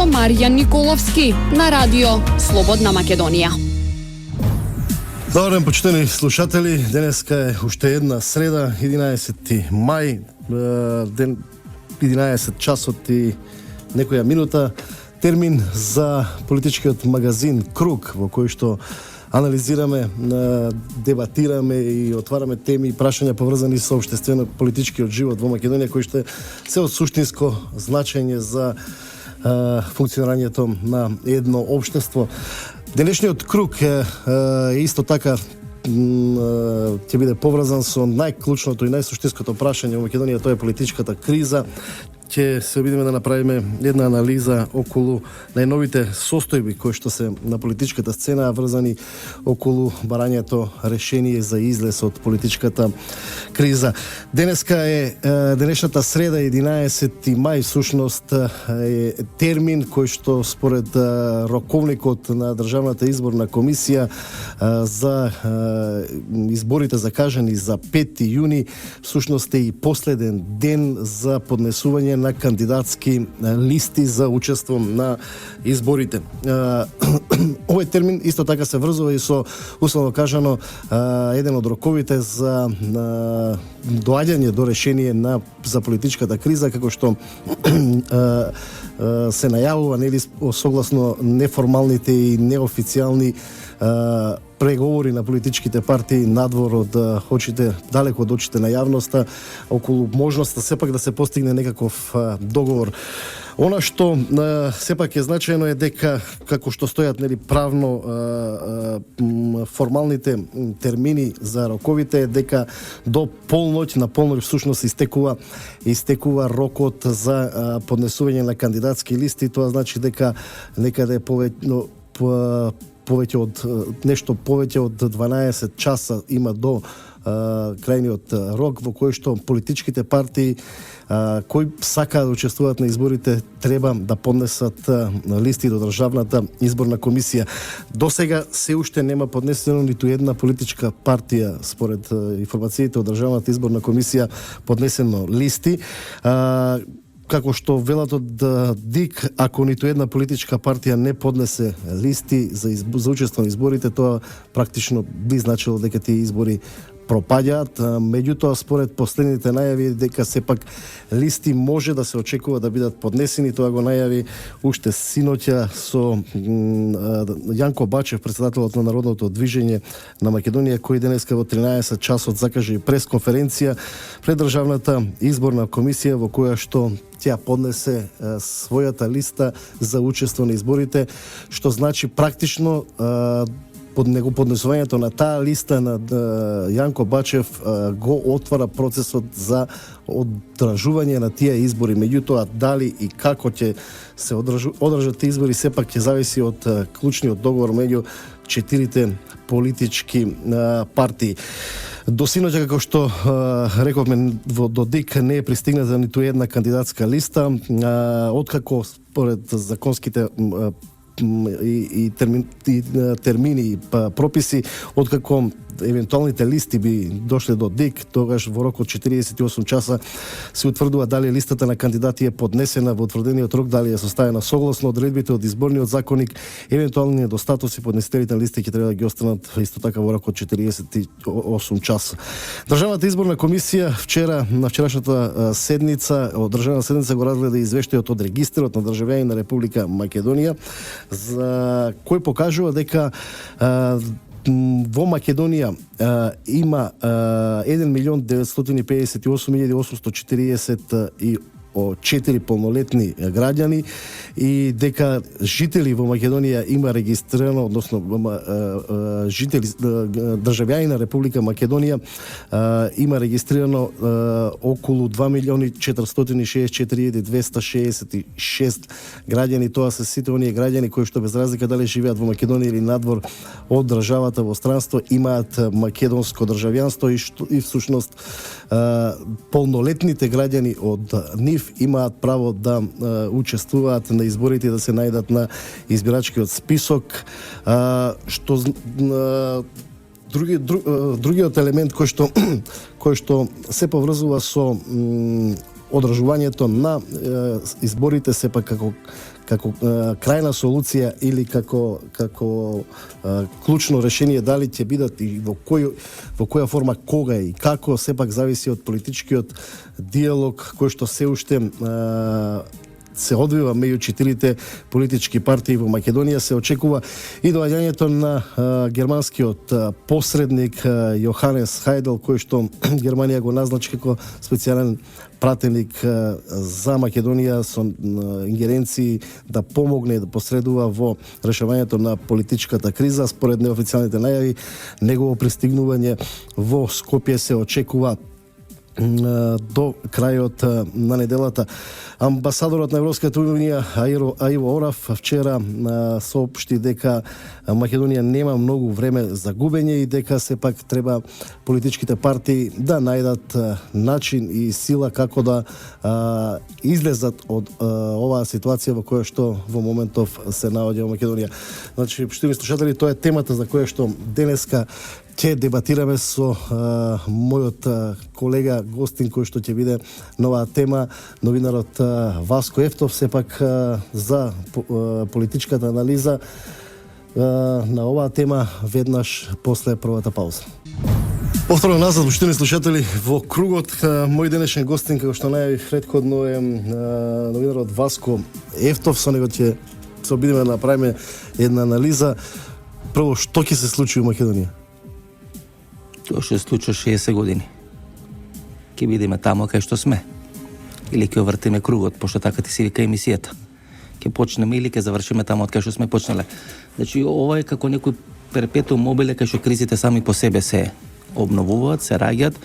Маријан Николовски на радио Слободна Македонија. Добар ден, почитани слушатели. Денеска е уште една среда, 11 мај, ден 11 часот и некоја минута. Термин за политичкиот магазин Круг, во кој што анализираме, дебатираме и отвараме теми и прашања поврзани со општествено-политичкиот живот во Македонија, кои што се од суштинско значење за функционирањето на едно општество. Денешниот круг е исто така ќе биде поврзан со најклучното и најсуштинското прашање во Македонија, тоа е политичката криза. Ќе се обидиме да направиме една анализа околу најновите состојби кои што се на политичката сцена, врзани околу барањето решение за излез од политичката криза. Денеска е денешната среда, 11 мај, всушност е термин кој што според роковникот на Државната изборна комисија за изборите закажани за 5 јуни, всушност е и последен ден за поднесување на кандидатски листи за учество на изборите. Овој термин исто така се врзува и со, условно кажано, еден од роковите за доаѓање до решение за политичката криза, како што се најавува, нели, согласно неформалните и неофицијални преговори на политичките партии надвор од очите, далеко од очите на јавноста, околу можноста сепак да се постигне некаков договор. Она што сепак е значајно е дека, како што стојат, нели, правно формалните термини за роковите, е дека до полноќ, на полноќ всушност истекува рокот за поднесување на кандидатски листи. Тоа значи дека некаде повеќе од 12 часа има до крајниот рок во кој што политичките партии кои сакаат да учествуваат на изборите треба да поднесат листи до Државната изборна комисија. До сега се уште нема поднесено ниту една политичка партија, според информациите од Државната изборна комисија, поднесено листи. Како што велат од ДИК, ако ниту една политичка партија не поднесе листи за учество на изборите, тоа практично би значило дека тие избори пропаѓаат. Меѓутоа, според последните најави, дека сепак листи може да се очекува да бидат поднесени. Тоа го најави уште синоќа со Јанко Бачев, председателот на Народното движење на Македонија, кој денеска во 13 часот закажи пресконференција пред Државната изборна комисија, во која што тја поднесе својата листа за учество на изборите, што значи практично под него поднесувањето на таа листа на Јанко Бачев го отвара процесот за одржување на тие избори. Меѓутоа, дали и како ќе се одржат тие избори, сепак ќе зависи од клучниот договор меѓу четирите политички партии. До синоќа, како што рековме, до ДИК не е пристигната ниту една кандидатска листа, откако според законските и термини и прописи, откако евентуалните листи би дошле до ДИК, тогаш во рок од 48 часа се утврдува дали листата на кандидати е поднесена во утврдениот рок, дали е составена согласно одредбите од изборниот законник. Евентуални недостатоци поднесителите на листи ќе треба да ги останат исто така во рок од 48 часа. Државната изборна комисија на вчерашната седница, одржана седница, го разгледа извештајот од регистарот на државјани на Република Македонија, за кој покажува дека во Македонија има 1.958.844 полнолетни граѓани и дека жители во Македонија има регистрирано, односно жители, државјани на Република Македонија има регистрирано околу 2.464.266 граѓани. Тоа се сите оние граѓани кои што без разлика дали живеат во Македонија или надвор од државата во странство имаат македонско државјанство и всушност полнолетните граѓани од нив имаат право да учествуваат на изборите и да се најдат на избирачкиот список, што другиот елемент кој што се поврзува со одржувањето на изборите сепак како крајна солуција или како клучно решение, дали ќе бидат и во која форма, кога и како, сепак зависи од политичкиот диалог кој што се уште се одвива меѓу четирите политички партии во Македонија. Се очекува и доаѓањето на германскиот посредник Јоханес Хајдел, кој што Германија го назначи како специјален пратеник за Македонија со ингеренции да помогне да посредува во решавањето на политичката криза. Според неофицијалните најави, негово пристигнување во Скопје се очекува до крајот на неделата. Амбасадорот на Европската унија Аиво Орав вчера соопшти дека Македонија нема многу време за губење и дека сепак треба политичките партии да најдат начин и сила како да излезат од оваа ситуација во која што во моментов се наоѓа Македонија. Значи, штиви слушатели, тоа е темата за која што денеска ќе дебатираме со мојот колега гостин кој што ќе биде нова тема, новинарот Васко Ефтов, сепак за политичката анализа на оваа тема веднаш после првата пауза. Повторно назад, почитувани слушатели, во кругот мој денешен гостин, како што најавив претходно, е новинарот Васко Ефтов. Со него ќе се обидиме да направиме една анализа. Прво, што ќе се случи во Македонија? Тоа што се случи 60 години. Ке бидеме тамо кај што сме. Или ќе овртиме кругот, пошто така ти си вика емисијата. Ке почнеме или ке завршиме тамо од кај што сме почнале. Значи, ова е како некој перпетуум мобиле кај што кризите сами по себе се обновуваат, се раѓаат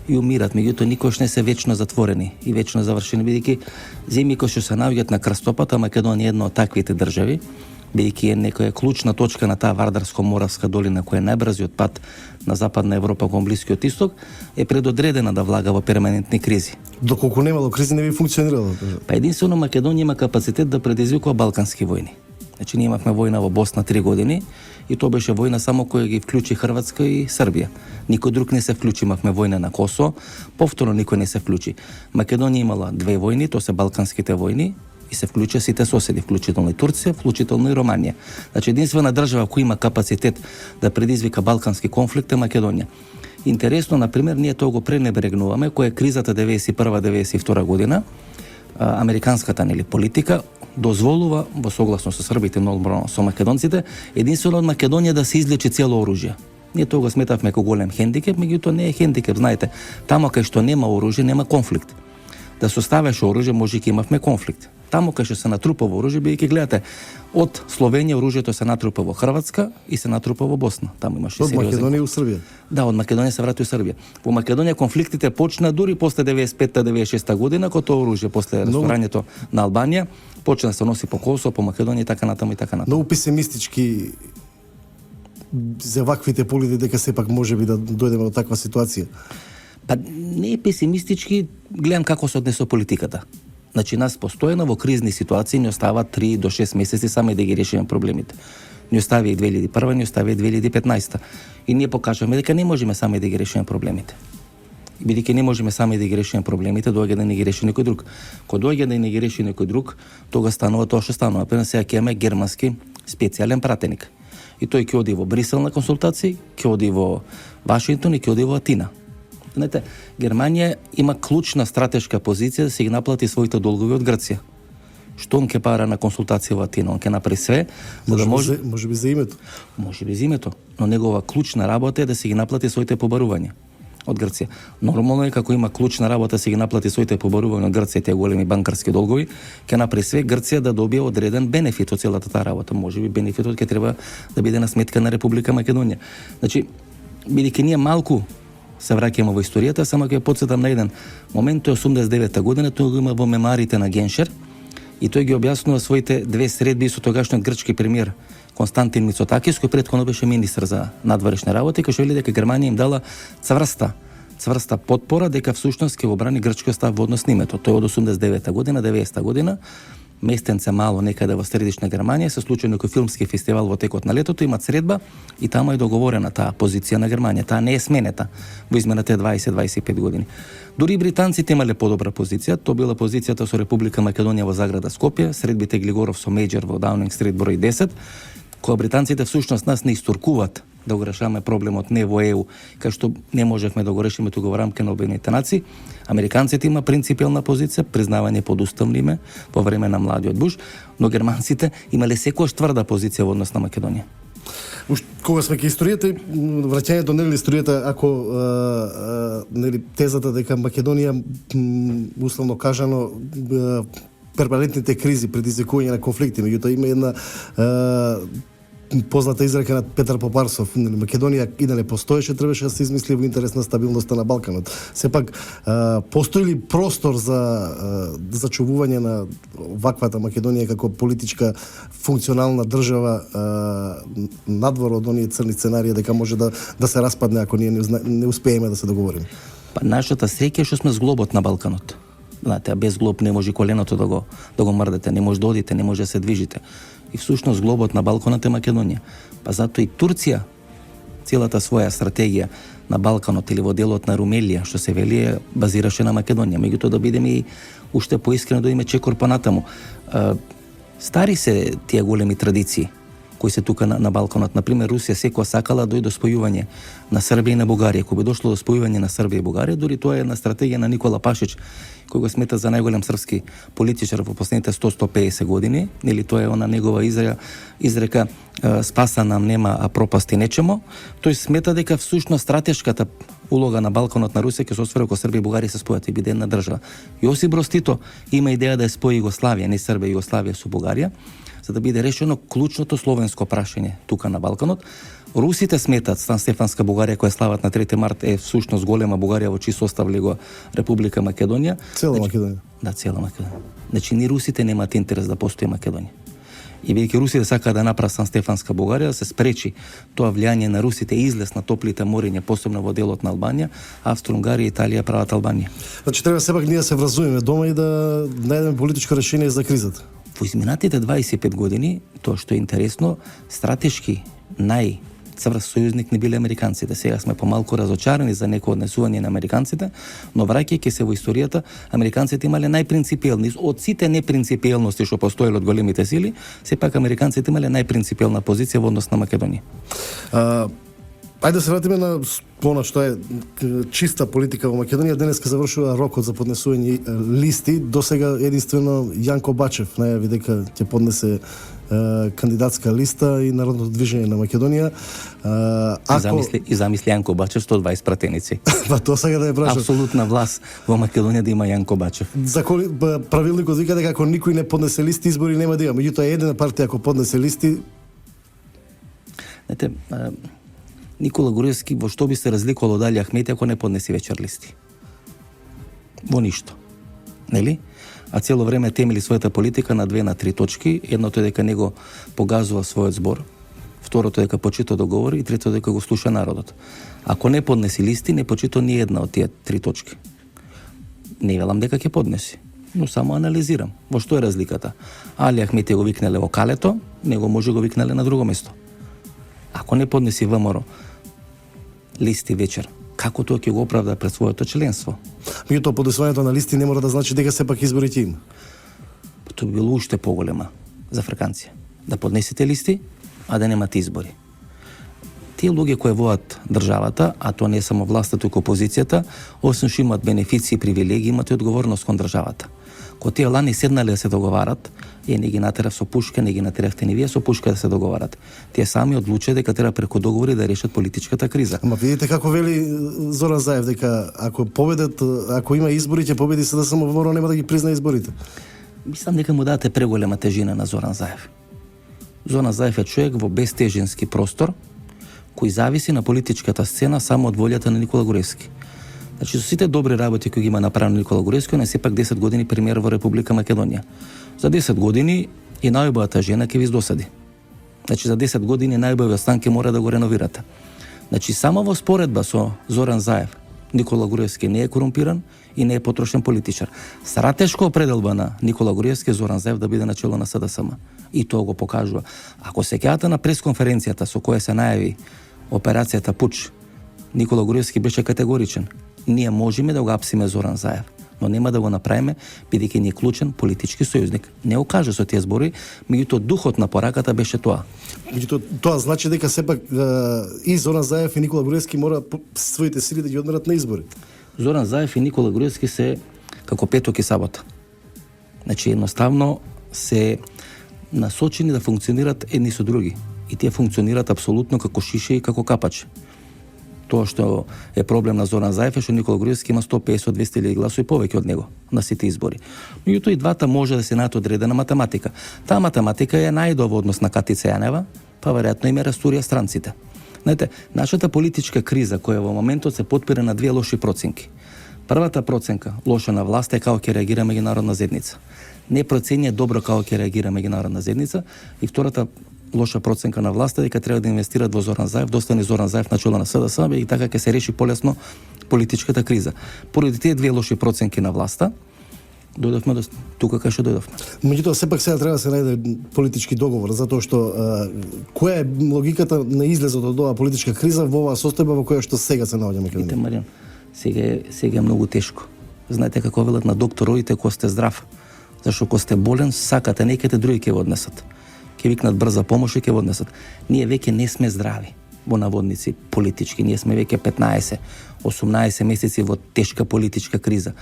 и умират. Меѓутоа, никош не се вечно затворени и вечно завршени, бидејќи земји кои што се наоѓаат на крстопата, Македонија е една од таквите држави, бидејќи е некоја клучна точка на таа Вардарско-Моравска долина, која е најбрзиот пат на Западна Европа кон Блискиот Исток, е предодредена да влага во перманентни кризи. Доколку немало кризи, не би функционирало. Па единствено Македонија има капацитет да предизвикува балкански војни. Значи, ние имавме војна во Босна 3 години и тоа беше војна само која ги вклучи Хрватска и Србија. Никој друг не се вклучи. Имавме војна на Косово, повторно никој не се вклучи. Македонија имала 2 војни, тоа се балканските војни, и се вклучи сите соседи, вклучително и Турција, вклучително и Романија. Значи, единствена држава која има капацитет да предизвика балкански конфликт е Македонија. Интересно, например, ние тоа го пренебрегнуваме, која е кризата 91-92 година, американската политика дозволува, во согласно со србите, нормално со македонците, единствено од Македонија да се излечи цело оружје. Ние тоа го сметавме како голем хендикеп, меѓутоа не е хендикеп, знаете, тамо кај што нема оружје, нема конфликт. Да се оставеше оружје, може ќе имавме конфликт. Тамо кај што се натрупува оружје, бидејќи гледате, од Словенија оружјето се натрупа во Хрватска и се натрупа во Босна. Таму имаше сериозен. Од Македонија у Србија. Да, од Македонија се врати у Србија. Во Македонија конфликтите почна дури после 95-96 година, кога тоа оружје после расторањето на Албанија почна да се носи по Косово, по Македонија и така натаму и така натаму. Многу песимистички за ваквите полиди дека сепак можеби да дојдеме до таква ситуација. Па не е песимистички, гледам како се однесува политиката. Значи, нас постојано во кризни ситуации ни остава 3 до 6 месеци сами да ги решиме проблемите. Ни остави и 2001, ни остави и 2015. И ние покажавме дека не можеме сами да ги решиме проблемите. Бидејќи не можеме сами да ги решиме проблемите, доаѓа да не ги реши некој друг. Кога доаѓа да не ги реши некој друг, тога станува тоа што станува. Например, сега ќе имаме германски специјален пратеник. И тој ќе оди во Брисел на консултации, ќе оди во Вашингтон и ќе оди во Атина. Знаете, Германија има клучна стратешка позиција да се ги наплати своите долгови од Грција. Што он ќе пара на консултација во Атина, он ќе направи све за да може би за името. Може би за името, но негова клучна работа е да се ги наплати своите побарувања од Грција. Нормално е како има клучна работа да се ги наплати своите побарувања од Грција, тие големи банкарски долгови, ќе направи све Грција да добие одреден бенефит од целата таа работа. Може би бенефитот ќе треба да биде на сметка на Република Македонија. Значи, бидејќи ние малку се враќаме во историјата, само ќе потсетам на еден момент, тоа е 89-та година, тоа го има во мемоарите на Геншер и тој ги објаснува своите 2 средби со тогашниот грчки премиер Константин Мицотакис, кој претходно беше министер за надворешни работи, кој вели дека Германија им дала цврста потпора дека всушност ќе го брани грчкиот став во однос на името. Тоа од 89-та година, 90-та година, местенце мало некаде во средишна Германија, се случи некој филмски фестивал во текот на летото, имат средба и таму е договорена таа позиција на Германија. Таа не е сменета во изминалите 20-25 години. Дури британците имале подобра позиција, тоа била позицијата со Република Македонија во Заграда Скопје, средбите Глигоров со Меџер во Даунинг Стрит број 10, кога британците всушност нас не истуркуват да го решаваме проблемот не во ЕУ, кај што не можевме да го решиме тука во рамки на Обединетите нации. Американците има принципиелна позиција, признавање подуставно име во време на младиот Буш, но германците имале секојаш тврда позиција во однос на Македонија. Кога сме ке историјата, враќањето нели историјата, ако нели тезата дека Македонија условно кажано перманентните кризи, предизвикување на конфликти, меѓутоа има една позната изрека на Петар Попарсов, Македонија и да не постоеше, требаше да се измисли во интерес на стабилноста на Балканот. Сепак, постои ли простор за зачувување на ваквата Македонија како политичка функционална држава надвор од оние црни сценарии дека може да се распадне ако ние не успееме да се договориме? Па нашата среќа е што сме зглобот на Балканот. Знаете, без глоб не може коленото да го мрдете, не може да одите, не може да се движите. И всушност глобот на Балканот е Македонија. Па затоа и Турција целата своја стратегија на Балканот или во делот на Румелија, што се вели, базираше на Македонија. Меѓутоа да бидеме и уште поискрено да име чекор понатаму. Стари се тие големи традиции кои се тука на Балканот. Например, Русија секоја сакала дојде до спојување на Србија и на Бугарија. Кога би дошло до спојување на Србија и Бугарија, дури тоа е една стратегија на Никола Пашич, кој го смета за најголем српски политичар во последните 100-150 години, или тоа е она негова изрека спаса нам нема, а пропасти нечемо. Тој смета дека всушност стратешката улога на Балканот на Русија ќе се освари кога Србија и Бугарија се спојат и биде една држава. Јосип Броз Тито има идеја да ја спои Југославија, не Србија и Југославија со Бугарија, за да биде решено клучното словенско прашање тука на Балканот. Русите сметат Сан Стефанска Бугарија, која слават на 3 март, е всушност голема Бугарија во чиј состав лего Република Македонија. Цела Македонија. Да, цела Македонија. Значи, ни русите немаат интерес да постои Македонија. И бидејќи русите сакаат да направат Сан Стефанска Бугарија, да се спречи тоа влијание на русите и излез на топлите мориња, посебно во делот на Албанија, Австро-Унгарија и Италија прават Албанија. Значи треба сепак ние да се вразумиме дома и да најдеме политичко решение за кризата. Во изминатите 25 години, тоа што е интересно, стратешки цврст сојузник не биле американците. Сега сме помалку разочарани за некој однесување на американците, но враќајќи се во историјата, американците имале најпринципиелни од сите непринципиелности што постоеле од големите сили, сепак американците имале најпринципиелна позиција во однос на Македонија. Ајде да се вратиме на она што е чиста политика во Македонија. Денеска завршува рокот за поднесување листи. До сега единствено Јанко Бачев најави дека ќе поднесе кандидатска листа и Народното движење на Македонија. И замисли Јанко Бачев 120 пратеници. Па тоа сега да ја прашам. Апсолутна власт во Македонија да има Јанко Бачев. Правилникот вика дека ако никој не поднесе листи, избори нема да има. Меѓутоа една партија ако поднесе листи, знаете, Никола Груевски во што би се разликувал од Али Ахмети ако не поднеси вечер листи? Во ништо. Нели? А цело време темели својата политика на 2-3 точки. Едното е дека него погазува својот збор, второто е дека почита договори и трето дека го слуша народот. Ако не поднеси листи, не почита ни една од тие 3 точки. Не велам дека ќе поднеси, но само анализирам. Во што е разликата? Али Ахмети го викнале во Калето, него може го викнале на друго место. Ако не поднеси ВМРО листи вечер, како тоа ќе го оправда пред своето членство? Меѓутоа поднесувањето на листи не мора да значи дека сепак избори ќе има. Тоа би било уште поголема за Фраканција. Да поднесете листи, а да немате избори. Тие луѓе кои водат државата, а тоа не е само власта, туку опозицијата, освен што имаат бенефиции и привилегии, имаат и одговорност кон државата. Кога тие лани седнале да се договарат, не ги натерав со пушка, не ги натеравте ни вие со пушка да се договарат. Тие сами одлучија дека треба преку договори да решат политичката криза. Ама видите како вели Зоран Заев дека ако има избори ќе победи СДСМ, ВМРО нема да ги призна изборите. Мислам дека му дадете преголема тежина на Зоран Заев. Зоран Заев е човек во безтежински простор кој зависи на политичката сцена само од волјата на Никола Груевски. Значи, со сите добри работи кои ги има направено Никола Груевски, он е сепак 10 години премиер во Република Македонија. За 10 години и најубавата жена ќе ви издосади. Значи, за 10 години најубавиот стан ќе мора да го реновирате. Значи, само во споредба со Зоран Заев, Никола Груевски не е корумпиран и не е потрошен политичар. Стратешка определба на Никола Груевски Зоран Заев да биде начело на СДСМ. И тоа го покажува. Ако се сеќавате на пресконференцијата со која се најави операцијата Пуч, Никола Груевски беше категоричен. Ние можеме да го апсиме Зоран Заев, но нема да го направиме бидејќи ни е клучен политички сојузник. Не окаже со тие збори, меѓутоа духот на пораката беше тоа. Меѓутоа, тоа значи дека сепак и Зоран Заев и Никола Груевски мора своите сили да ги одмерат на избори. Зоран Заев и Никола Груевски се како петок и сабота. Значи едноставно се насочени да функционират едни со други. И тие функционираат апсолутно како шише и како капачи. Тоа што е проблем на Зоран Заев е што Никола Груевски има 150-200 гласови повеќе од него на сите избори. Меѓутоа и двата може да се најдат одредена математика. Таа математика е најдов однос на Катица Јанева, па веројатно им е растурија странците. Знаете, нашата политичка криза која во моментот се потпира на две лоши проценки. Првата проценка, лоша на власт, е како ќе реагира меѓународна заедница. Не проценија добро како ќе реагира меѓународна заедница, и втората лоша проценка на власта дека треба да инвестираат во Зоран Заев, да остане Зоран Заев начело на СДСМ и така ќе се реши полесно политичката криза. Поради тие две лоши проценки на власта, дојдовме до тука кај што дојдовме. Меѓутоа сепак сега треба да се најде политички договор, затоа што која е логиката на излезот од оваа политичка криза во оваа состојба во која што сега се наоѓаме кај Видите, Маријан, сега е многу тешко. Знаете како велат на доктор, одите кога сте здрав. Зашто кога сте болен, сакате некаде други ќе го однесат. Ќе викнат брза помош и ќе го однесат. Ние веќе не сме здрави во наводници политички. Ние сме веќе 15-18 месеци во тешка политичка криза.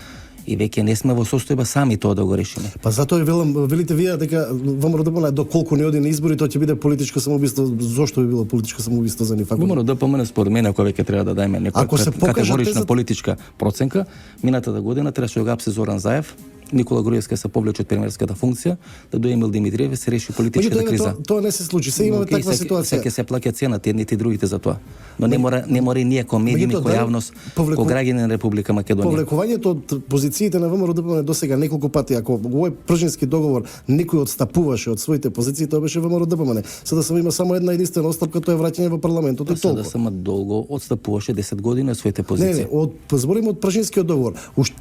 И веќе не сме во состојба сами тоа да го решиме. Па затоа и велите вие дека ВМРО-ДПМН доколку не оди на избори, тоа ќе биде политичко самоубиство. Зошто би било политичко самоубиство за нив? ВМРО-ДПМН според мене ако веќе треба да дајме некоја категорична политичка проценка, минатата година требаше да го апси Зоран Заев, Никола Груевски се повлече од премиерската функција, да дојде Емил Димитриев и се реши политичката криза. Тоа не се случи. Се имаме таква ситуација. Ќе се плаќа цената едните и другите за тоа. Но не мора и ние како медиуми, како јавност, како граѓани на Република Македонија. Повлекувањето од позициите на ВМРО-ДПМН досега неколку пати, ако во овој пржински договор некој одстапуваше од своите позиции, тоа беше ВМРО-ДПМН. СДСМ има само една единствена отстапка, тоа е враќање во парламентот и толку. СДСМ долго одстапуваше 10 години од своите позиции. Не, збориме од пржинскиот договор.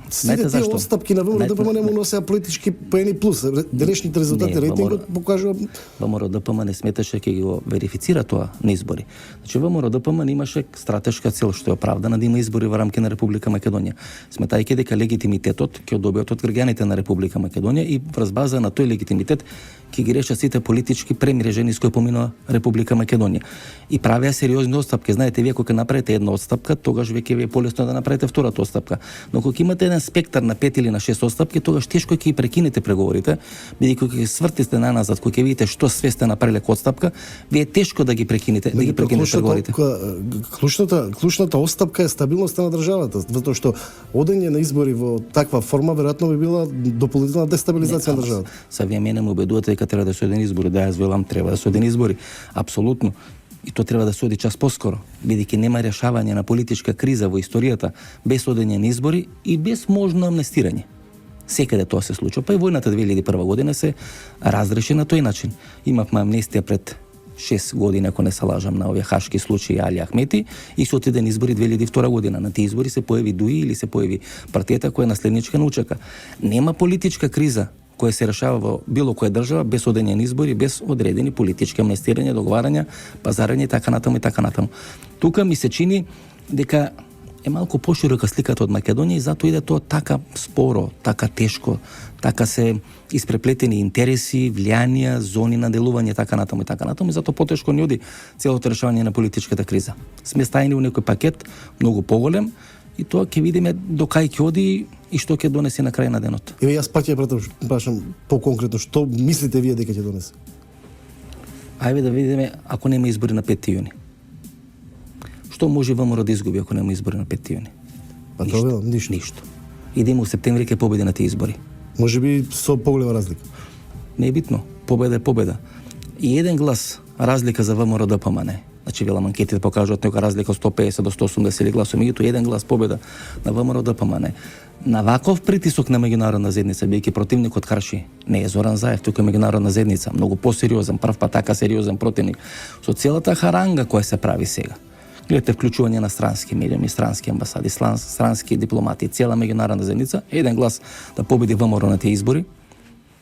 Сите тие отстапки на ВМРО-ДПМН му носеа политички поени плюс. Денешните резултати рейтингот покажува ВМРО-ДПМН сметаше ќе го верифицира тоа на избори. Значи ВМРО-ДПМН имаше стратешка цел што е оправдана да има избори во рамки на Република Македонија, сметајќи дека легитимитетот ќе добијат од граѓаните на Република Македонија и врз база на тој легитимитет ќе ги решат сите политички премирежени с кои поминува Република Македонија. И правеа сериозни отстапки. Знаете, вие кога направите една отстапка, тогаш веќе ви е полесно да направите втората отстапка. Но кога имате еден спектар на 5 или на 6 отстапки, тогаш тешко ќе прекинете преговорите, бидејќи кога ќе свртите наназад, кога ќе видите што све сте направиле како отстапка, ви е тешко да ги прекинете, да ги прекинете преговорите. Клучната отстапка е стабилноста на државата, затоа што одење на избори во таква форма веројатно би била дополнителна дестабилизација на државата. Са вие мене ме убедувате дека треба да се одени избори, да јас велам треба да се одени избори. Апсолутно. И тоа треба да се оди час поскоро, бидејќи нема решавање на политичка криза во историјата без одење на избори и без можно амнестирање. Секаде тоа се случува, па и војната 2001 година се разреши на тој начин. Имавме амнестија пред 6 години, ако не се лажам, на овие хашки случаи Али Ахмети и се отиде на избори 2002 година. На тие избори се појави ДУИ или се појави партијата која е наследничка на УЧК. Нема политичка криза која се решава во било која држава без одење на избори, без одредени политички амнестирања, договарања, пазарање и така натаму и така натаму. Тука ми се чини дека е малку поширока сликата од Македонија и затоа иде тоа така споро, така тешко, така се испреплетени интереси, влијанија, зони на делување, така натаму и затоа потешко ни оди целото решавање на политичката криза. Сме стајни во некој пакет многу поголем и тоа ќе видиме до кај ќе оди и што ќе донесе на крај на денот. Еве јас пак ќе прашам поконкретно што мислите вие дека ќе донесе? Ајде да видиме ако нема избори на 5 јуни. Што може ВМРО да изгуби ако нема избори на 5 јуни? Па тоа ништо. Идеме у септември ќе победи на тие избори. Може би со поголема разлика. Не е битно. Победа е победа. И еден глас разлика за ВМРО-ДПМН. Значи велам анкетите покажуваат нека разлика од 150 до 180 гласови, меѓутоа еден глас победа на ВМРО-ДПМН. На ваков притисок на меѓународна заедница, бидејќи противникот Харши не е Зоран Заев, туку е меѓународна заедница, многу посериозен, прв пат така сериозен противник, со целата харанга која се прави сега. Гледате вклучување на странски медиуми, странски амбасади, странски дипломати, цела меѓународна заедница, еден глас да победи ВМРО на тие избори,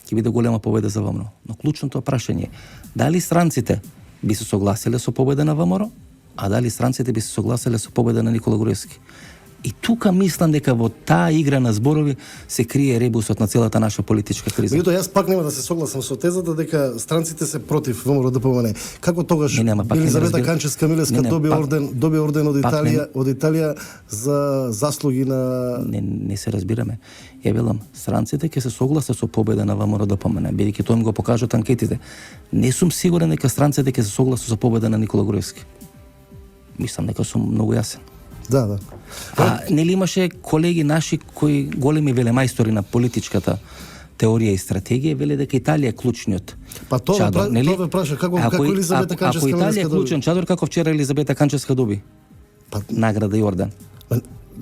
ќе биде голема победа за ВМРО. Но клучното прашање е дали странците би се согласиле со победа на ВМРО, а дали странците би се согласиле со победа на Никола Груевски. И тука мислам дека во таа игра на зборови се крие ребусот на целата наша политичка криза. Меѓутоа јас пак нема да се согласам со тезата дека странците се против ВМРО ДПМН. Како тогаш Елизавета Канчевска-Милевска доби орден од Италија за заслуги на не се разбираме. Ја велам, странците ќе се согласат со победа на ВМРО ДПМН, бидејќи тоа им го покажат анкетите. Не сум сигурен дека странците ќе се согласат со победа на Никола Груевски. Мислам дека сум многу јасен. Да. А нели имаше колеги наши кои големи велемајстори на политичката теорија и стратегија веле дека Италија е клучниот чадор, нели? Тоа ве праша како Елизавета Канчевска Ако Италија е клучен чадор, како вчера Елизавета Канчевска доби награда и орден.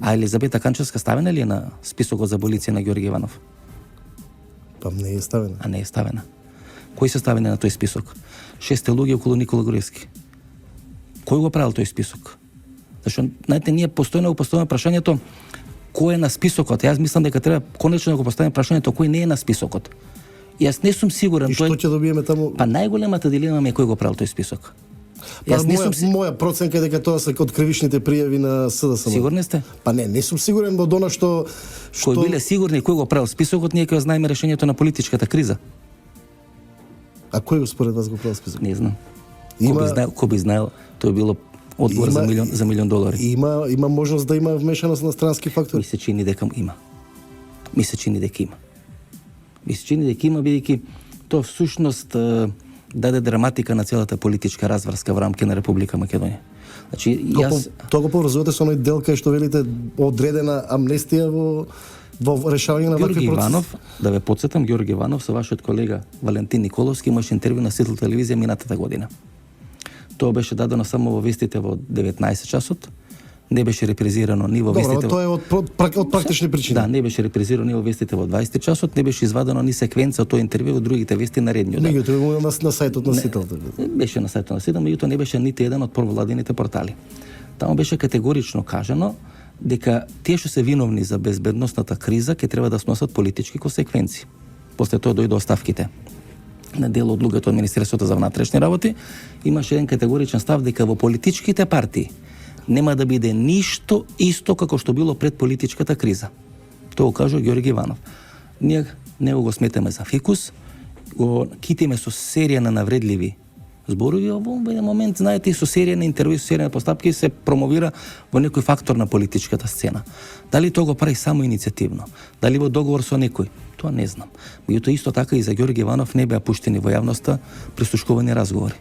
А Елизавета Канчевска ставена ли е на списокот за аболиција на Ѓорѓе Иванов? Па не е ставена. А не е ставена. Кои се ставени на тој список? 6 луѓе околу Никола Груевски. Кој го правил тој список? Зашто, знаете, ние постојано го поставаме прашањето кој е на списокот. Јас мислам дека треба конечно да го поставиме прашањето кој не е на списокот. Јас не сум сигурен. И што ќе добиеме таму? Па најголемата дилема е кој го правил тој список. Јас не сум моја проценка е дека тоа се од кривичните пријави на СДСМ. Сигурни сте? Па не сум сигурен во она што кој биле сигурни кој го правил списокот, ние ќе знаеме решението на политичката криза. А кој според вас го правил список? Не знам. Кој би знаел, тоа било одговор за $1,000,000. Има можност да има вмешаност на странски фактори. Ми се чини дека има. Бидејќи тоа всушност даде драматика на целата политичка разврска во рамки на Република Македонија. Значи тоа го поврзувате со оној дел кај што велите одредена амнестија во решавање на вакви процеси. Иванов, да ве потсетам, Ѓорѓе Иванов со вашиот колега Валентин Николовски имаше интервју на Сител телевизија минатата година. Тоа беше дадено само во вестите во 19 часот, не беше репризирано ни во вестите. Тоа е од практични причини. Да, не беше репризирано ни во вестите во 20 часот, не беше извадено ни секвенца од тој интервју во другите вести наредниот ден. Меѓутоа на сајтот на Сител. Беше на сајтот на Сител, меѓутоа не беше нити еден од провладените портали. Таму беше категорично кажано дека тие што се виновни за безбедносната криза ќе треба да сносат политички консеквенции. После тоа дојде оставките на дел од луѓето од Министерството за внатрешни работи, имаше еден категоричен став дека во политичките партии нема да биде ништо исто како што било пред политичката криза. Тоа го кажа Ѓорѓе Иванов. Ние него го сметаме за фикус, го китиме со серија на навредливи зборови, во еден момент, знаете, и со серија на интервјуи, со серија на постапки се промовира во некој фактор на политичката сцена. Дали тоа го прави само иницијативно? Дали во договор со некој? Тоа не знам. Меѓутоа исто така и за Ѓорѓе Иванов не беа пуштени во јавноста прислушкувани разговори.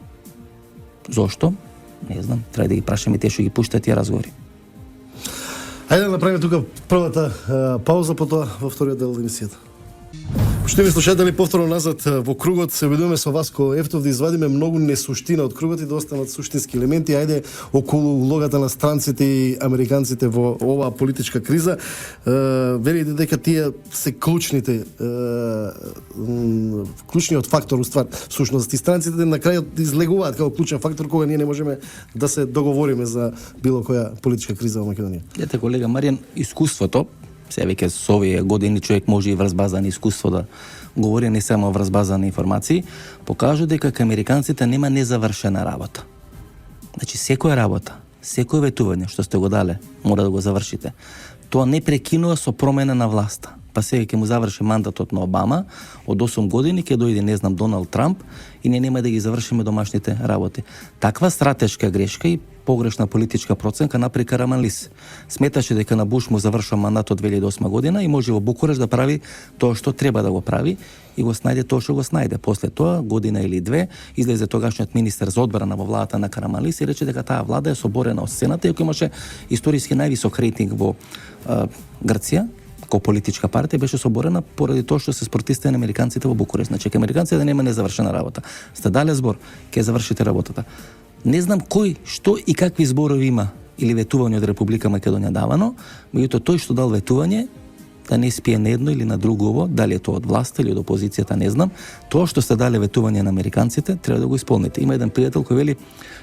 Зошто? Не знам. Треба да ги прашаме тие што ги пуштаат тие разговори. Ајде да направиме тука првата пауза, потоа во вториот дел од емисијата. Почитувани слушатели, повторно назад во кругот се обидуваме со Васко Ефтов да извадиме многу несуштина од кругот и да останат суштински елементи. Ајде околу улогата на странците и американците во оваа политичка криза. Велите дека тие се клучниот фактор, уствар, всушност и странците на крајот излегуваат како клучен фактор кога ние не можеме да се договориме за било која политичка криза во Македонија. Ете, колега Маријан, искуството се веќе со овие години човек може и врз база на искуство да говори, не само врз база на информации, покажа дека кај американците нема незавршена работа. Значи секоја работа, секој ветување што сте го дале, мора да го завршите. Тоа не прекинува со промена на власта. Па сега ќе му заврши мандатот на Обама, од 8 години ќе дојде, не знам, Доналд Трамп и не нема да ги завршиме домашните работи. Таква стратешка грешка и погрешна политичка проценка направи Караманлис. Сметаше дека на Буш му завршува мандатот 2008 година и може во Букуреш да прави тоа што треба да го прави и го снајде тоа што го снајде. После тоа, година или две, излезе тогашниот министер за одбрана во владата на Караманлис и рече дека таа влада е соборена од сцената, иако имаше историски највисок рейтинг во Грција, како политичка партија, беше соборена поради тоа што се спротивстави на американците во Букуреш. Значи, американците да нема незавршена работа. Сте дале збор, ќе завршите работата. Не знам кој, што и какви зборови има или ветување од Република Македонија давано, меѓутоа тој што дал ветување, да не спие на едно или на другово, дали е тоа од власта или од опозицијата, не знам, тоа што сте дали ветување на американците, треба да го исполните. Има еден пријател кој вели,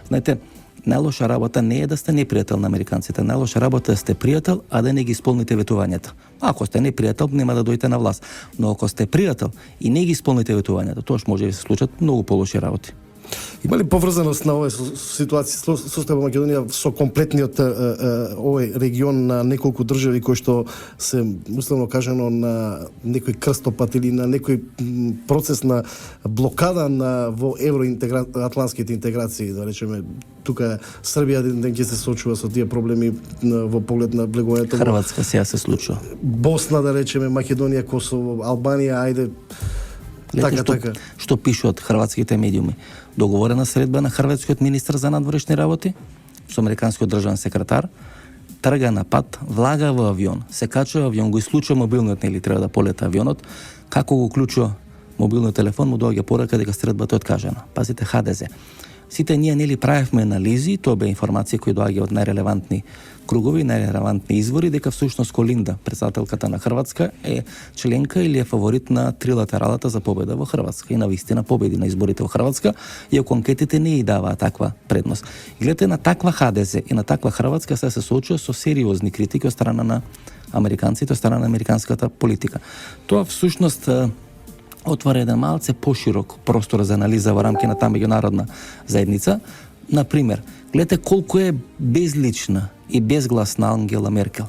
знаете, најлоша работа не е да сте непријател на американците. Најлоша работа е да сте пријател, а да не ги исполните ветувањата. Ако сте непријател, нема да дојдете на власт. Но ако сте пријател и не ги исполните ветувањата, тоаш може да се случат многу полоши работи. Има ли поврзаност на овој ситуација состојба Македонија со комплетниот овој регион на неколку држави кои што се условно кажано на некој крстопат или на некој процес на блокада на во евроатлантските интеграции, да речеме тука Србија ден ќе се соочува со тие проблеми во поглед на влегувањето. Хрватска сега се случува. Босна, да речеме, Македонија, Косово, Албанија, ајде Што пишуваат хрватските медиуми? Договорена средба на хрватскиот министар за надворешни работи со американскиот државен секретар, трга на пат, влага во авион, се качува авион, го исклучува мобилниот, нели треба да полета авионот, како го клучува мобилниот телефон, му доаѓа порака дека средбата е откажана. Пазите, ХДЗ. Сите ние нели правевме анализи, тоа бе информација кои доаѓа од најрелевантни кругови, најрелевантни извори, дека всушност Колинда, претседателката на Хрватска, е членка или е фаворит на трилатералата за победа во Хрватска и на вистина победи на изборите во Хрватска, иако анкетите не ја даваа таква предност. И гледате, на таква ХДЗ и на таква Хрватска се соочува со сериозни критики од страна на американците, од страна на американската политика. Тоа всушност отвара еден малце поширок простор за анализа во рамки на таа меѓународна заедница. Например, гледате колку е безлична и безгласна Ангела Меркел.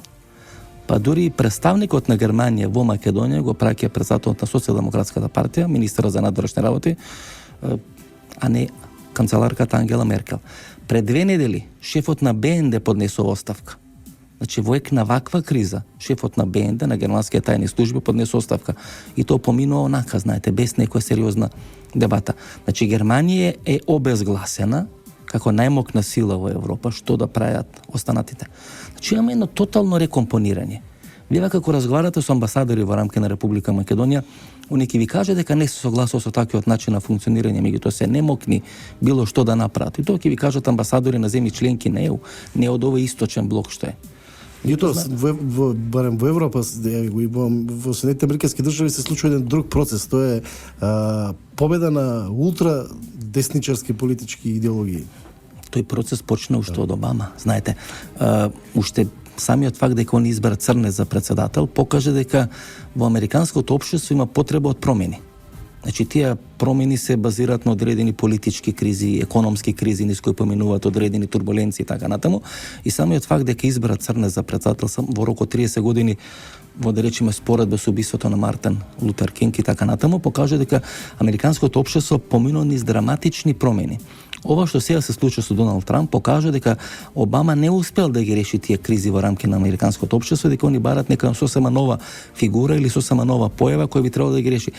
Па дури и представникот на Германија во Македонија го праќа председателот на Социјалдемократската партија, министерот за надворешни работи, а не канцеларката Ангела Меркел. Пред 2 недели шефот на БНД поднесува оставка. Значи, во ек на ваква криза, шефот на БНД, на германските тајни служби, поднесе оставка. И тоа поминува онака, знаете, без некоја сериозна дебата. Значи, Германија е обезгласена како најмокна сила во Европа, што да прават останатите. Значи, имаме едно тотално рекомпонирање. Вие како разговарате со амбасадори во рамки на Република Македонија, они ќе ви каже дека не се согласува со таквиот начин на функционирање, меѓутоа се немокни било што да направат. И тоа ќе ви кажат амбасадори на земји членки на ЕУ, не од овој источен блок што е. Барем во Европа и во Соединетите Американски држави се случува еден друг процес. Тоа е победа на ултра десничарски политички идеологии. Тој процес почна уште од Обама. Знаете, уште самиот факт дека он избра Црне за председател покаже дека во американското општество има потреба од промени. Значи, тие промени се базираат на одредени политички кризи, економски кризи, низ кои поминуваат одредени турбуленции и така натаму. И самиот факт дека избра Црне за председател во рок од 30 години, во да речеме споредба со убиството на Мартин Лутер Кинг и така натаму, покаже дека американското општество поминува низ драматични промени. Ова што сега се случува со Доналд Трамп покажа дека Обама не успел да ги реши тие кризи во рамки на американското општество, дека они барат нека сосема нова фигура или сосема нова појава која би требало да ги реши.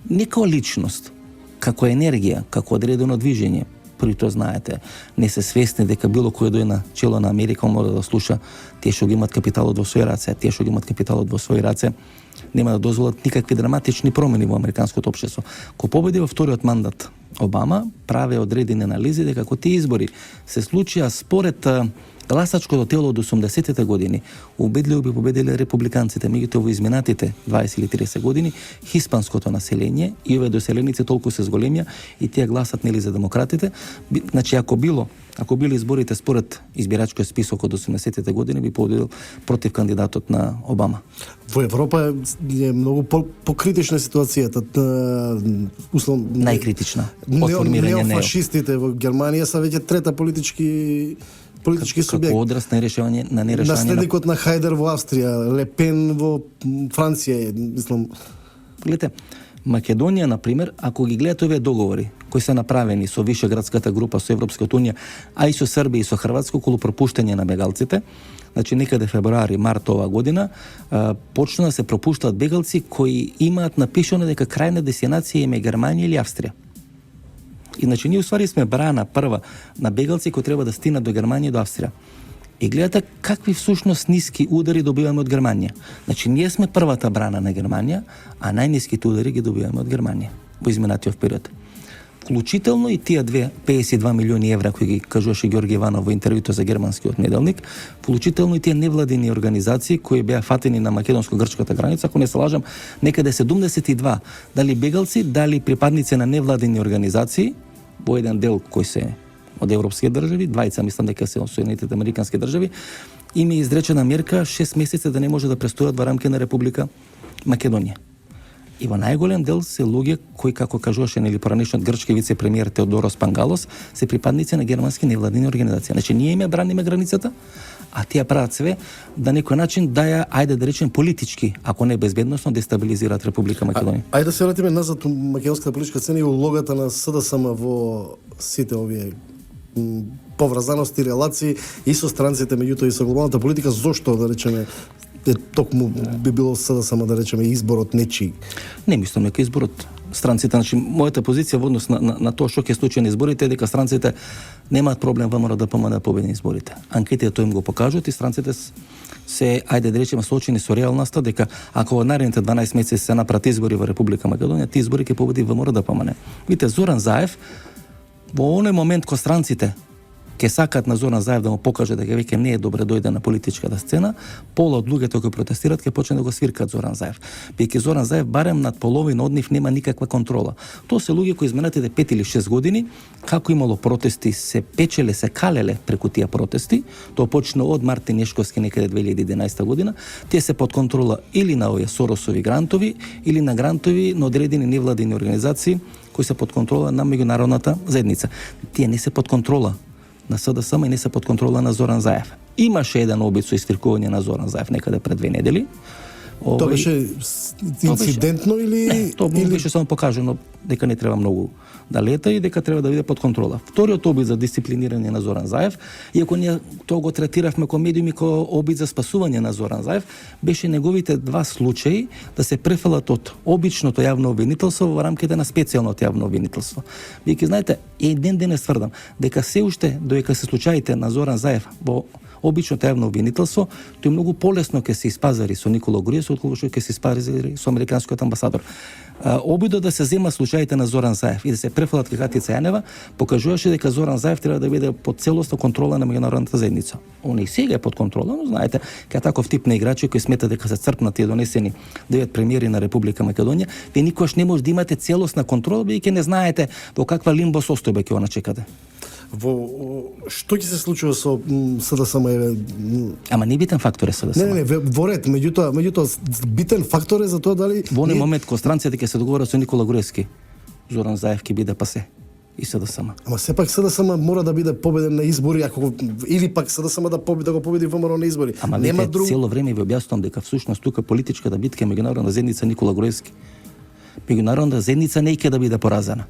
Не како личност, како енергија, како одредено движење. Прито знаете, не се свесни дека било кој дојде на чело на Америка мора да слуша тие што ги имат капиталот во своји раце, тие што ги имат капиталот во своји раце нема да дозволат никакви драматични промени во американското општество. Ко победи во вториот мандат Обама, праве одредени анализи дека ако тие избори се случија според гласачкото тело од 80-тите години, убедливо би победиле републиканците, меѓутоа во изминатите 20 или 30 години хиспанското население и овие доселеници толку се зголемија и тие гласат нели за демократите. Значи ако били изборите според избирачкиот список од 80-тите години, би победил против кандидатот на Обама. Во Европа е многу покритична ситуацијата, условно најкритична. Од формирање неофашистите во Германија се веќе трета политички субјект. Како одраз на нерешавање наследникот на Хајдер во Австрија, Лепен во Франција, мислам. Гледате, Македонија, например, ако ги гледате овие договори кои се направени со Вишеградската група, со Европската унија, а и со Србија и со Хрватска околу пропуштање на бегалците, значи некаде февруари, март оваа година, почна да се пропуштаат бегалци кои имаат напишано дека крајна дестинација им е Германија или Австрија. И значи ние уствари сме брана прва на бегалци кои треба да стигнат до Германија и до Австрија. И гледате какви всушност ниски удари добиваме од Германија. Значи ние сме првата брана на Германија, а најниските удари ги добиваме од Германија во изминатиот период. Вклучително и тие 52 милиони евра кои ги кажуваше Ѓорги Иванов во интервјуто за германскиот неделник, вклучително и тие невладини организации кои беа фатени на македонско-грчката граница, ако не се лажам, некаде 72 дали бегалци, дали припадници на невладини организации, во еден дел кој се од европски држави, двајца мислам дека се од Соединетите американски држави, им е изречена мерка 6 месеци да не може да престојат во рамки на Република Македонија. И во најголем дел се луѓе кои, како кажуваше нели поранешниот грчки вице-премиер Теодорос Пангалос, се припадници на германски невладини организации. Значи ние им браниме границата, а тие прават све да некој начин да ја, ајде да речем политички, ако не безбедносно, дестабилизираат Република Македонија. Ајде да се вратиме назад у македонската политичка сцена и улогата на СДСМ во сите овие поврзаности, релации и со странците, меѓутоа и со глобалната политика. Зошто, да речеме, токму би било СДСМ, да речеме, изборот нечи? Не мислам дека изборот странците, значи мојата позиција во однос на тоа што ќе случи на изборите е дека странците немаат проблем ВМРО да помага да победи изборите. Анкетите тоа им го покажуваат и странците се, ајде да речеме, соочени со реалноста дека ако во наредните 12 месеци се направат избори во Република Македонија, тие избори ќе победи ВМРО да помане. Видите, Зоран Заев во оној момент кога странците ќе сакаат на Зоран Заев да му покаже дека веќе не е добре дојде на политичката сцена, пола од луѓето кои протестираат ќе почне да го свиркаат Зоран Заев. Бидејќи Зоран Заев барем над половина од нив нема никаква контрола. Тоа се луѓе кои изминатите 5 или 6 години, како имало протести, се печеле, се калеле преку тие протести. Тоа почна од Мартин Ешковски некаде 2011 година. Тие се под контрола или на овие Соросови грантови, или на грантови на одредени невладини организации кои се под контрола на меѓународната заедница. Тие не се под контрола на СДСМ и не се под контрола на Зоран Заев. Имаше еден обид со истркување на Зоран Заев некаде пред 2 недели. Тоа беше инцидентно или... Тоа беше само покажано дека не треба многу да лета и дека треба да биде под контрола. Вториот обид за дисциплинирање на Зоран Заев, иако ние тоа го третиравме ко медиуми ко обид за спасување на Зоран Заев, беше неговите 2 случаи да се префалат од обичното јавно обвинителство во рамките на специјалното јавно обвинителство. Веќе знаете, еден ден сврдам дека се уште додека се случаите на Зоран Заев во обичното јавно обвинителство, тој многу полесно ќе се испазари со Никола Груевски отколку што ќе се испазари со американскиот амбасадор. Обидот да се зема случаите на Зоран Заев и да се префалат кај Катица Јанева покажуваше дека Зоран Заев треба да биде под целосна контрола на меѓународната заедница. Он и сега е под контрола, но знаете, кај таков тип на играчи кои сметат дека се црпнати и донесени да бидат премиери на Република Македонија, вие никогаш не може да имате целосна контрола, бидејќи не знаете во каква лимбо состојба ќе она чекате. Што ќе се случува со СДСМ? Ама не битен фактор е СДСМ. Не, во ред, меѓутоа битен фактор е за тоа дали во оној момент кога странците ќе се договорат со Никола Груевски, Зоран Заев ќе биде пасе и СДСМ. Ама сепак СДСМ мора да биде победен на избори, ако или пак СДСМ да го победи ВМРО на избори. Ама нема друго. Цело време ви објаснувам дека всушност тука политичката битка е меѓународна заедница Никола Груевски. Меѓународна заедница не ќе да биде поразена.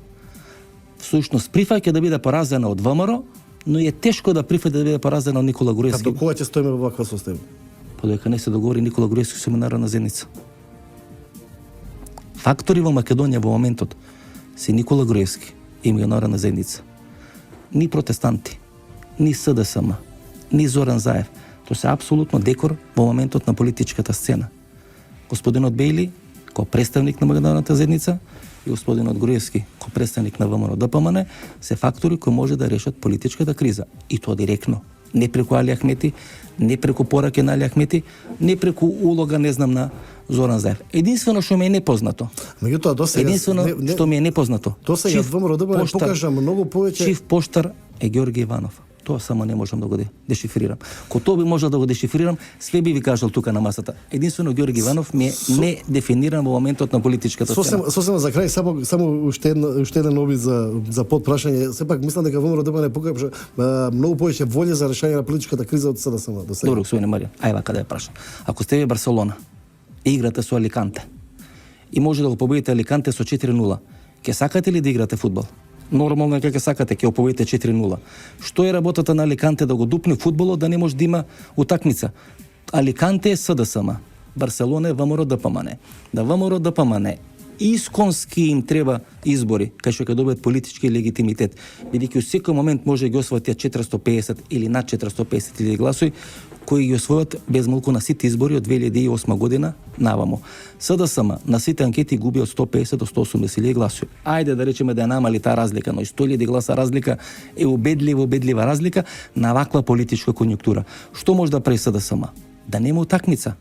Всушност прифаќа да биде поразена од ВМРО, но е тешко да прифаќа да биде поразена од Никола Груевски. До кога ќе стоиме во ваква состојба? Подоека не се договори Никола Груевски со меѓународна заедница. Фактори во Македонија во моментот се Никола Груевски и меѓународна заедница. Ни протестанти, ни СДСМ, ни Зоран Заев. Тоа се апсолутно декор во моментот на политичката сцена. Господинот Бејли, кој представник на меѓународната заедница, и господинот Груевски, кој представник на ВМРО ДПМН, се фактори кои може да решат политичката криза. И тоа директно. Не преку Али Ахмети, не преку пораки на Али Ахмети, не преку улога, не знам, на Зоран Заев. Единствено што ми е непознато. Меѓутоа досега што ми е непознато. Досега ВМРО ДПМН покажа многу повеќе. Чиф поштар е Ѓорги Иванов. Тоа само не можам да го дешифрирам. Ко тоа би можел да го дешифрирам, све би ви кажал тука на масата. Единствено Ѓорги Иванов ми е не дефиниран во моментот на политичката сцена. Сосема за крај, само уште еден обид за подпрашање. Сепак мислам дека ВМРО ДПМН покажа многу повеќе волја за решање на политичката криза од СДСМ до сега. Добро, господине Маријан, ај вака да ја прашам. Ако сте во Барселона и играте со Аликанте и може да го победите Аликанте со 4-0, ќе сакате ли да играте фудбал? Нормално е како сакате, ќе победите 4-0. Што е работата на Аликанте да го дупне фудбалот да не може да има утакмица? Аликанте е СДСМ, Барселона е ВМРО ДПМН. Да ВМРО ДПМН исконски им треба избори, кај што ќе добијат политички легитимитет, бидејќи во секој момент може да ги освојат тие 450 или над 450 или гласови кои ги освојат без малку на сите избори од 2008 година навамо. СДСМ на сите анкети губи од 150 до 180 гласови. Ајде да речеме да ја намали таа разлика, но и 100.000 гласа разлика е убедлива разлика на ваква политичка конјунктура. Што може да прави СДСМ? Да нема утакмица.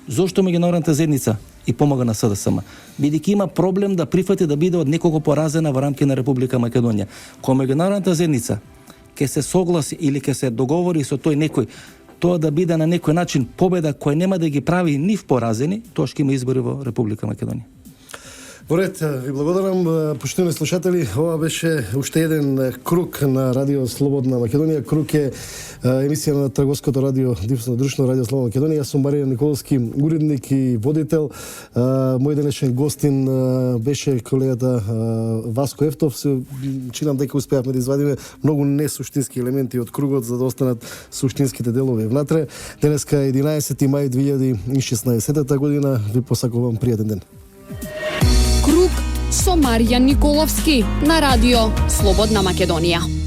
Зошто меѓународната заедница и помага на СДСМ? Бидејќи има проблем да прифати да биде од некого поразена во рамки на Република Македонија. Кога меѓународната заедница ќе се согласи или ќе се договори со тој некој, тоа да биде на некој начин победа која нема да ги прави нив поразени, тоа ќе има избори во Република Македонија. Во ред, ви благодарам, почитувани слушатели. Ова беше уште еден круг на Радио Слободна Македонија. Круг е емисија на Трговското радио, друштвено радио Слободна Македонија. Сум Марија Николовски, уредник и водител. Мој денешен гостин беше колегата Васко Ефтов. Чинам дека успеавме да извадиме многу несуштински елементи од кругот за да останат суштинските делови внатре. Денеска е 11 мај 2016 година. Ви посакувам пријатен ден. Круг со Марија Николовски на радио Слободна Македонија.